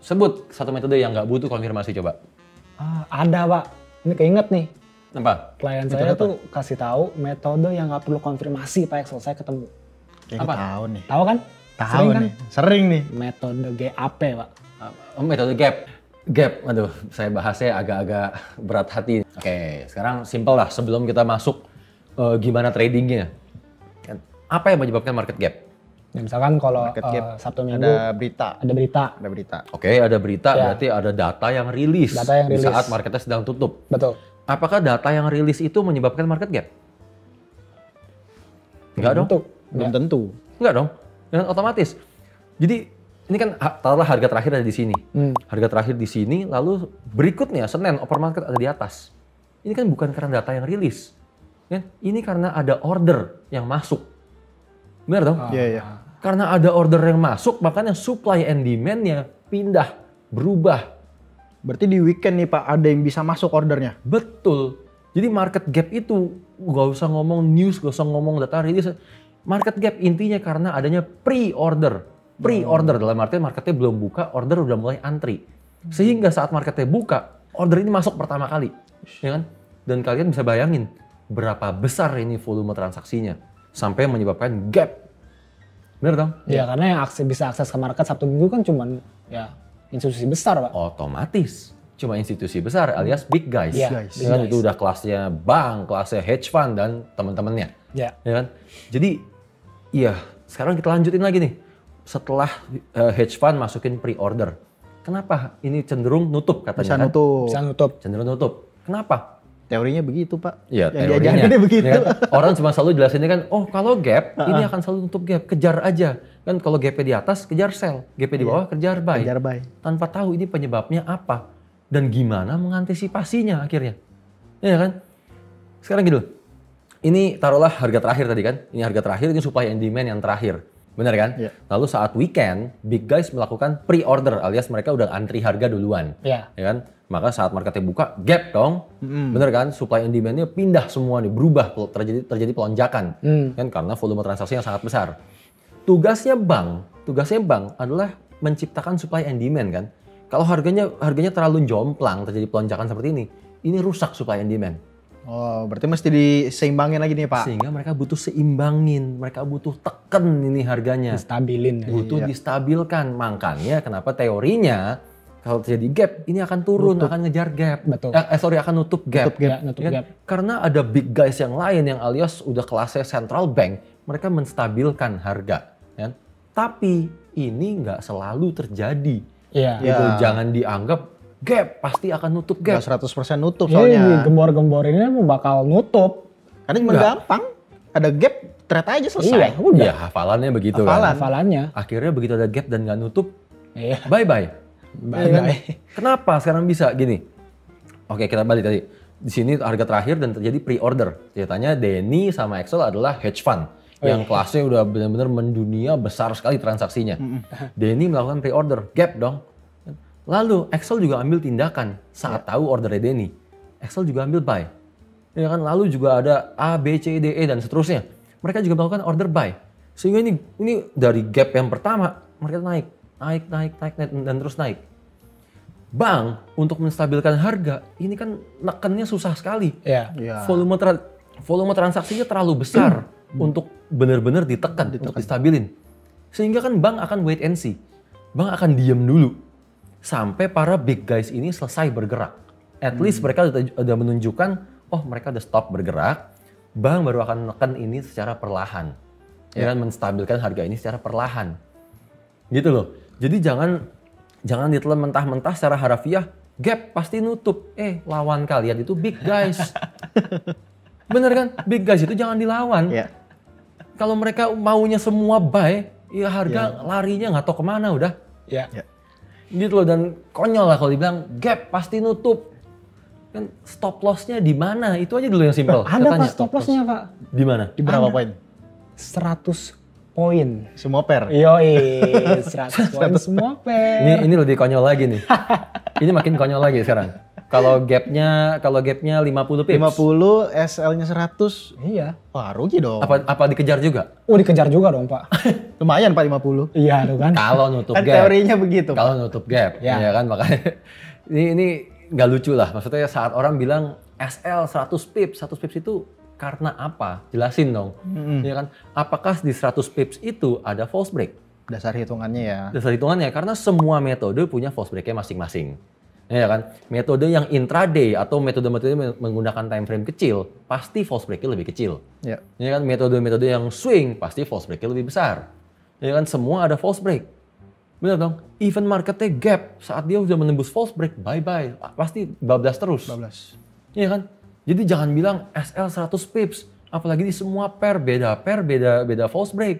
Sebut satu metode yang nggak butuh konfirmasi coba. Ada Pak, ini keinget nih. Apa? Klien saya tuh kasih tahu metode yang nggak perlu konfirmasi Pak Excel, saya ketemu. Kayaknya tahu nih. Tahu kan? Tahu nih. Sering nih. Metode GAP Pak. Metode gap. Gap, aduh, saya bahasnya agak-agak berat hati. Oke, sekarang simple lah sebelum kita masuk gimana tradingnya. Apa yang menyebabkan market gap? Ya, misalkan kalau Sabtu Minggu ada berita. Ada berita. Oke, ada berita berarti ada data yang rilis. Di saat marketnya sedang tutup. Betul. Apakah data yang rilis itu menyebabkan market gap? Enggak dong. Belum tentu. Enggak dong. Dengan otomatis. Jadi ini kan taruhlah harga terakhir ada di sini. Harga terakhir di sini, lalu berikutnya Senin open market ada di atas. Ini kan bukan karena data yang rilis. Ya? Ini karena ada order yang masuk. Benar dong? Iya. Karena ada order yang masuk, makanya supply and demand-nya pindah, berubah. Berarti di weekend nih Pak, ada yang bisa masuk ordernya? Betul. Jadi market gap itu gak usah ngomong news, gak usah ngomong data rilis. Market gap intinya karena adanya pre-order. Pre-order dalam artian marketnya belum buka, order udah mulai antri. Sehingga saat marketnya buka, order ini masuk pertama kali. Ya kan? Dan kalian bisa bayangin berapa besar ini volume transaksinya. Sampai menyebabkan gap. Bener dong? Ya karena yang bisa akses ke market Sabtu Minggu kan cuman ya institusi besar Pak. Otomatis. Cuma institusi besar alias big guys. Ya, kan itu udah kelasnya bank, kelasnya hedge fund dan teman-temannya. Ya kan? Jadi iya, sekarang kita lanjutin lagi nih. Setelah hedge fund masukin pre-order. Kenapa ini cenderung nutup katanya? Bisa nutup. Cenderung nutup. Kenapa? Teorinya begitu Pak. Iya, yang diajarinnya begitu. Ya kan? Orang cuma selalu jelasinnya kan, oh kalau gap ini akan selalu nutup gap, kejar aja. Kan kalau gap di atas kejar sell, gap di bawah kejar buy. Tanpa tahu ini penyebabnya apa dan gimana mengantisipasinya akhirnya. Iya kan? Sekarang gitu. Ini taruhlah harga terakhir tadi kan. Ini harga terakhir, ini supply and demand yang terakhir. Benar kan? Yeah. Lalu saat weekend, big guys melakukan pre-order alias mereka udah antri harga duluan. Yeah. Ya kan? Maka saat marketnya buka, gap dong. Bener kan? Supply and demand-nya pindah semua nih, berubah, terjadi pelonjakan. Kan karena volume transaksi yang sangat besar. Tugasnya bank adalah menciptakan supply and demand kan. Kalau harganya terlalu jomplang, terjadi pelonjakan seperti ini rusak supply and demand. Oh, berarti mesti diseimbangin lagi nih Pak. Sehingga mereka butuh seimbangin, mereka butuh teken ini harganya. Distabilin. Butuh distabilkan. Makanya kenapa teorinya kalau terjadi gap, ini akan turun, akan ngejar gap. Betul. Akan nutup gap. Nutup gap. Karena ada big guys yang lain yang alias udah kelasnya central bank, mereka menstabilkan harga. Ya. Tapi ini nggak selalu terjadi. Iya. Gitu. Jangan dianggap gap pasti akan nutup gap. 100% nutup soalnya. Gembor-gembor ini bakal nutup. Karena cuma gampang. Ada gap, trade aja selesai. Iya, udah. Iya, hafalannya begitu Hafalannya. Akhirnya begitu ada gap dan nggak nutup, Iya. bye-bye. Bye-bye. Kenapa sekarang bisa gini? Oke, kita balik tadi. Di sini harga terakhir dan terjadi pre-order. Ceritanya Denny sama Excel adalah hedge fund. Yang kelasnya udah benar-benar mendunia, besar sekali transaksinya. Denny melakukan pre-order, gap dong. Lalu Excel juga ambil tindakan saat tahu ordernya Denny. Excel juga ambil buy. Ya kan? Lalu juga ada A, B, C, D, E dan seterusnya. Mereka juga melakukan order buy. Sehingga ini dari gap yang pertama, mereka naik dan terus naik. Bank untuk menstabilkan harga, ini kan nekennya susah sekali. Iya. Volume transaksinya terlalu besar untuk benar-benar ditekan, untuk distabilin. Sehingga kan bank akan wait and see. Bank akan diem dulu. Sampai para big guys ini selesai bergerak. At least mereka udah menunjukkan, oh mereka udah stop bergerak, bank baru akan menekan ini secara perlahan. Ya kan, menstabilkan harga ini secara perlahan. Gitu loh. Jadi jangan ditelan mentah-mentah secara harafiah, gap pasti nutup. Lawan kalian itu big guys. Bener kan? Big guys itu jangan dilawan. Yeah. Kalau mereka maunya semua buy, ya harga larinya nggak tahu kemana udah. Iya. Gitu loh, dan konyol lah kalau dibilang gap pasti nutup. Kan stop loss-nya di mana? Itu aja dulu yang simpel. Ada Pak stop loss-nya Pak. Di mana? Di berapa poin? 100 poin. Semua pair? Yoi, 100 poin semua pair. Ini lebih konyol lagi nih. Ini makin konyol lagi sekarang. Kalau gapnya 50 pips. 50, SL-nya 100. Iya. Wah, rugi dong. Apa dikejar juga? Dikejar juga dong Pak. Lumayan Pak 50. Iya tuh kan. Kalau nutup Kan gap. teorinya begitu. Pak. Kalau nutup gap, Ya. ya kan makanya ini nggak lucu lah. Maksudnya saat orang bilang SL 100 pips itu karena apa? Jelasin dong. Ya kan? Apakah di 100 pips itu ada false break? Dasar hitungannya ya. Dasar hitungannya karena semua metode punya false break-nya masing-masing. Ya kan? Metode yang intraday atau metode-metode menggunakan time frame kecil pasti false break-nya lebih kecil. Ya. Ya kan? Metode-metode yang swing pasti false break-nya lebih besar. Ya kan? Semua ada false break. Benar dong? Even marketnya gap saat dia udah menembus false break, bye-bye. Pasti bablas terus. 12. Iya kan? Jadi jangan bilang SL 100 pips. Apalagi di semua pair beda false break.